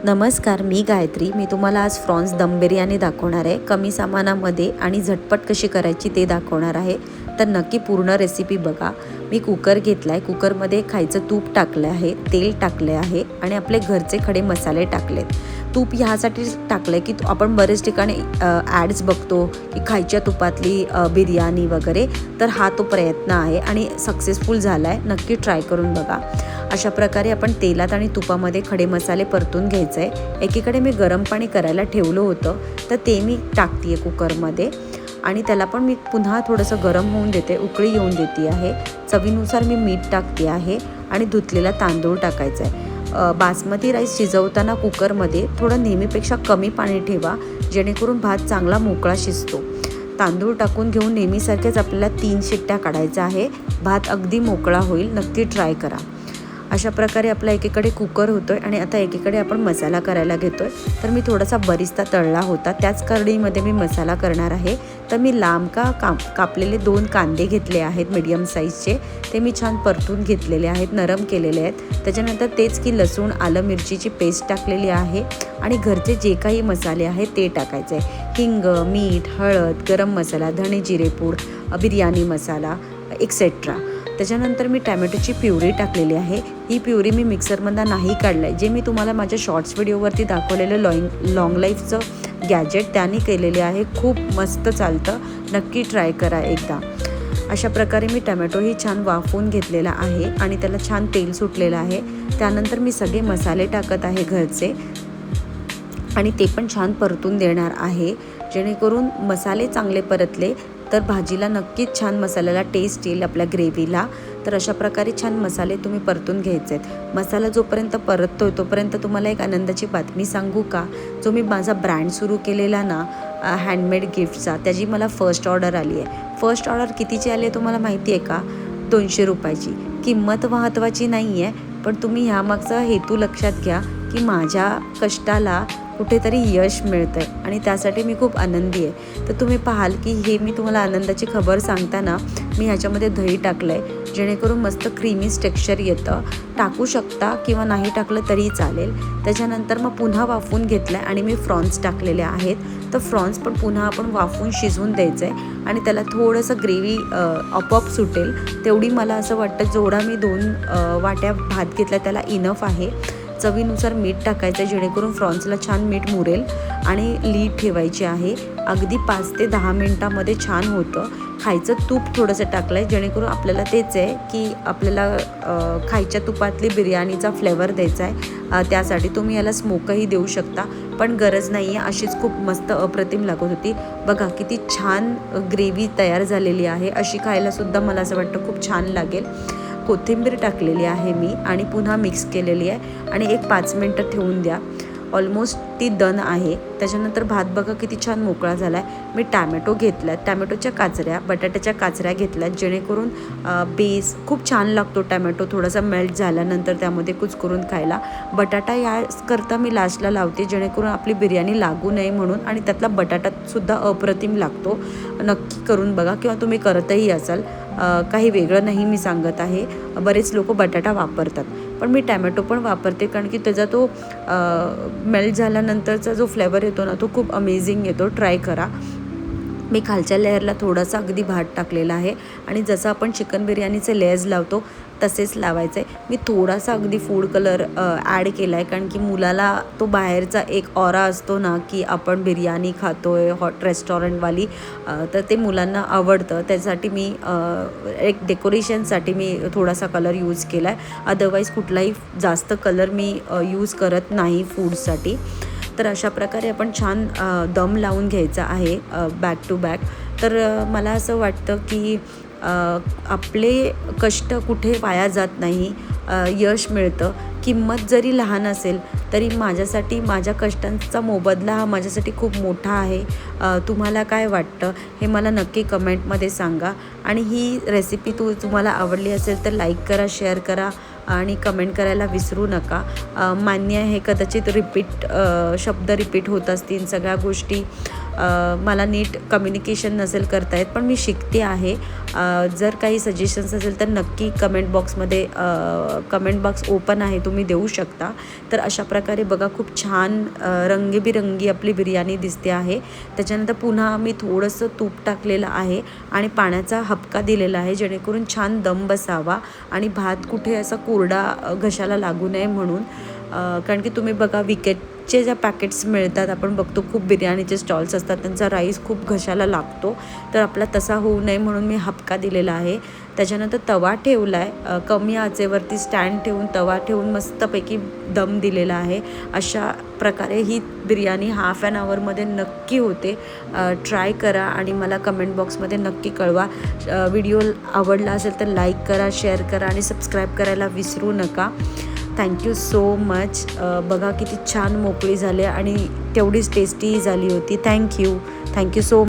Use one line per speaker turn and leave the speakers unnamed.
नमस्कार, मी गायत्री. मी तुम्हाला आज फ्रॉन्स दम बिर्याणी दाखवणार आहे. कमी सामानामध्ये आणि झटपट कशी करायची ते दाखवणार आहे. तर नक्की पूर्ण रेसिपी बघा. मी कुकर घेतला आहे. कुकरमध्ये खायचं तूप टाकलं आहे, तेल टाकले आहे आणि आपले घरचे खडे मसाले टाकलेत. तूप ह्यासाठी टाकलं आहे की आपण बरेच ठिकाणी ॲड्स बघतो की खायच्या तुपातली बिर्याणी वगैरे. तर हा तो प्रयत्न आहे आणि सक्सेसफुल झाला आहे. नक्की ट्राय करून बघा. अशा प्रकारे आपण तेलात आणि तुपामध्ये खडे मसाले परतून घ्यायचे आहे. एकीकडे मी गरम पाणी करायला ठेवलं होतं, तर ते मी टाकते आहे कुकरमध्ये आणि त्याला पण मी पुन्हा थोडंसं गरम होऊन देते, उकळी येऊन देते आहे. चवीनुसार मी मीठ टाकते आहे आणि धुतलेला तांदूळ टाकायचा आहे. बासमती राईस शिजवताना कुकरमध्ये थोडं नेहमीपेक्षा कमी पाणी ठेवा, जेणेकरून भात चांगला मोकळा शिजतो. तांदूळ टाकून घेऊन नेहमीसारख्याच आपल्याला 3 शिट्ट्या काढायचा आहे. भात अगदी मोकळा होईल. नक्की ट्राय करा. अशा प्रकारे आपला एकीकडे कुकर होतो आहे आणि आता एकीकडे आपण मसाला करायला घेतो आहे. तर मी थोडासा बरिस्ता तळला होता, त्याच कढईमध्ये मी मसाला करणार आहे. तर मी लांब कापलेले 2 कांदे घेतले आहेत मीडियम साईजचे. ते मी छान परतून घेतलेले आहेत, नरम केलेले आहेत. त्याच्यानंतर तेच की लसूण आलं मिरचीची पेस्ट टाकलेली आहे आणि घरचे जे काही मसाले आहेत ते टाकायचे आहे. हिंग, मीठ, हळद, गरम मसाला, धणे जिरे पूड, बिर्याणी मसाला एक्सेट्रा. त्याच्यानंतर मी टॅमॅटोची प्युरी टाकलेली आहे. ही प्युरी मी मिक्सरमधून नाही काढलं आहे, जे मी तुम्हाला माझ्या शॉर्ट्स व्हिडिओवरती दाखवलेलं लॉंग लाईफचं गॅजेट त्याने केलेले आहे. खूप मस्त चालतं. नक्की ट्राय करा एकदा. अशा प्रकारे मी टॅमॅटोही छान वाफवून घेतलेला आहे आणि त्याला छान तेल सुटलेलं आहे. त्यानंतर मी सगळे मसाले टाकत आहे घरचे आणि ते पण छान परतून देणार आहे. जेणेकरून मसाले चांगले परतले तर भाजीला नक्कीच छान मसाल्याला टेस्ट येईल, आपल्या ग्रेव्हीला. तर अशा प्रकारे छान मसाले तुम्ही परतून घ्यायचे आहेत. मसाला जोपर्यंत परततो आहे तोपर्यंत तुम्हाला एक आनंदाची बातमी सांगू का? जो मी माझा ब्रँड सुरू केलेला ना हँडमेड गिफ्टचा, त्याची मला फर्स्ट ऑर्डर आली आहे. फर्स्ट ऑर्डर कितीची आली आहे तुम्हाला माहिती आहे का? 200 रुपयाची. किंमत महत्त्वाची नाही आहे, पण तुम्ही ह्यामागचा हेतू लक्षात घ्या की माझ्या कष्टाला कुठेतरी यश मिळतं आहे आणि त्यासाठी मी खूप आनंदी आहे. तर तुम्ही पाहाल की हे मी तुम्हाला आनंदाची खबर सांगताना मी ह्याच्यामध्ये दही टाकलं आहे, जेणेकरून मस्त क्रीमी टेक्स्चर येतं. टाकू शकता किंवा नाही टाकलं तरी चालेल. त्याच्यानंतर मग पुन्हा वाफवून घेतलं आहे आणि मी फ्रॉन्स टाकलेले आहेत. तर फ्रॉन्स पण पुन्हा आपण वाफवून शिजवून द्यायचं आहे आणि त्याला थोडंसं ग्रेव्ही आपोआप सुटेल तेवढी मला असं वाटतं. जेवढा मी 2 वाट्या भात घेतला त्याला इनफ आहे. चवीनुसार मीठ टाकायचं आहे, जेणेकरून फ्रॉन्सला छान मीठ मुरेल आणि लीड ठेवायची आहे. अगदी 5 ते 10 मिनटामध्ये छान होतं. खायचं तूप थोडंसं टाकलं आहे, जेणेकरून आपल्याला तेच आहे की आपल्याला खायच्या तुपातली बिर्याणीचा फ्लेवर द्यायचा आहे. त्यासाठी तुम्ही याला स्मोकही देऊ शकता, पण गरज नाही आहे. अशीच खूप मस्त अप्रतिम लागत होती. बघा किती छान ग्रेव्ही तयार झालेली आहे. अशी खायलासुद्धा मला असं वाटतं खूप छान लागेल. कोथिंबीर टाकलेली आहे मी आणि पुन्हा मिक्स केलेली आहे आणि एक 5 मिनटं ठेवून द्या. ऑलमोस्ट ती डन आहे. त्याच्यानंतर भात बघा किती छान मोकळा झाला आहे. मी टॅमॅटो घेतला, टॅमॅटोच्या काचऱ्या, बटाट्याच्या काचऱ्या घेतल्यात, जेणेकरून बेस खूप छान लागतो. टॅमॅटो थोडासा मेल्ट झाल्यानंतर त्यामध्ये कुचकरून खायला. बटाटा याकरता मी लास्टला लावते, जेणेकरून आपली बिर्याणी लागू नये म्हणून, आणि त्यातला बटाटासुद्धा अप्रतिम लागतो. नक्की करून बघा किंवा तुम्ही करतही असाल. काही वेगळं नाही मी सांगत आहे. बरेच लोक बटाटा वापरतात, पण मी टॅमॅटो पण वापरते, कारण की त्याचा तो मेल्ट झाल्यानंतरचा जो फ्लेवर येतो ना तो खूप अमेझिंग येतो. ट्राय करा. मी खालच्या लेअरला थोडासा अगदी भात टाकलेला आहे आणि जसं आपण चिकन बिर्याणीचे लेयर्स लावतो तसेच लावायचं आहे. मी थोडासा अगदी फूड कलर ॲड केला आहे, कारण की मुलाला तो बाहेरचा एक ऑरा असतो ना की आपण बिर्याणी खातो आहे हॉट रेस्टॉरंटवाली, तर ते मुलांना आवडतं. त्यासाठी मी एक डेकोरेशनसाठी मी थोडासा कलर यूज केला आहे. अदरवाईज कुठलाही जास्त कलर मी यूज करत नाही फूडसाठी. तर अशा प्रकारे आपण छान दम लावून घ्यायचा आहे बॅक टू बॅक. तर मला असं वाटतं की आपले कष्ट कुठे वाया जात नाही. यश मिळतं. किंमत जरी लहान असेल तरी माझ्यासाठी माझ्या कष्टांचा मोबदला हा माझ्यासाठी खूप मोठा आहे. तुम्हाला काय वाटतं हे मला नक्की कमेंटमध्ये सांगा. आणि ही रेसिपी तुम्हाला आवडली असेल तर लाईक करा, शेअर करा आणि कमेंट करायला विसरू नका. मान्य आहे कदाचित शब्द रिपीट होत असतील सगळ्या गोष्टी, मला नीट कम्युनिकेशन नसेल करता येत, पण मी शिकते आहे. जर काही सजेशन्स असेल तर नक्की कमेंट बॉक्स ओपन आहे, तुम्ही देऊ शकता. तर अशा प्रकारे बघा खूप छान रंगीबिरंगी आपली बिर्याणी दिसते आहे. त्याच्यानंतर पुन्हा मी थोडंसं तूप टाकलेलं आहे आणि पाण्याचा हबका दिलेला आहे, जेणेकरून छान दम बसावा आणि भात कुठे असा कोरडा घशाला लागू नये म्हणून. कारण की तुम्ही बघा विकेटचे ज्या पॅकेट्स मिळतात, आपण बघतो खूप बिर्याणीचे स्टॉल्स असतात, त्यांचा राईस खूप घशाला लागतो. तर आपला तसा होऊ नये म्हणून मी हबका दिलेला आहे. त्याच्यानंतर तवा ठेवला आहे, कमी आचेवरती स्टँड ठेवून तवा ठेवून मस्तपैकी दम दिलेला आहे. अशा प्रकारे ही बिर्याणी हाफ ॲन आवरमध्ये नक्की होते. ट्राय करा आणि मला कमेंट बॉक्समध्ये नक्की कळवा. व्हिडिओ आवडला असेल तर लाईक करा, शेअर करा आणि सबस्क्राईब करायला विसरू नका. Thank you so much. बघा किती छान मोकळी झाली आणि तेवढीच टेस्टीही झाली होती. Thank you so